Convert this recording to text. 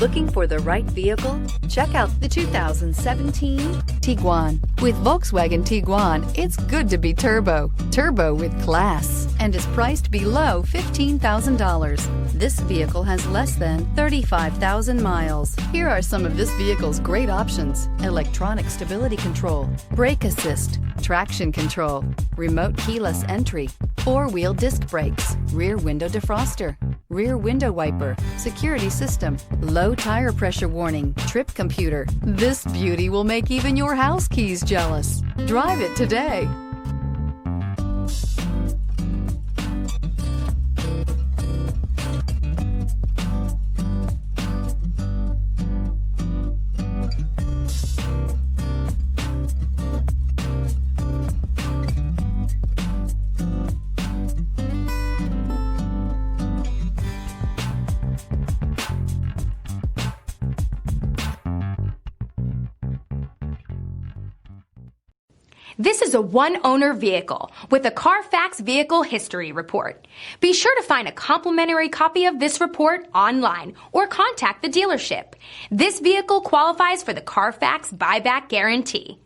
Looking for the right vehicle? Check out the 2017 Tiguan. With Volkswagen Tiguan, it's good to be turbo. Turbo with class, and is priced below $15,000. This vehicle has less than 35,000 miles. Here are some of this vehicle's great options: electronic stability control, brake assist, traction control, remote keyless entry, four-wheel disc brakes, rear window defroster, rear window wiper, security system, low tire pressure warning, trip computer. This beauty will make even your house keys jealous. Drive it today. This is a one-owner vehicle with a Carfax Vehicle History Report. Be sure to find a complimentary copy of this report online or contact the dealership. This vehicle qualifies for the Carfax Buyback Guarantee.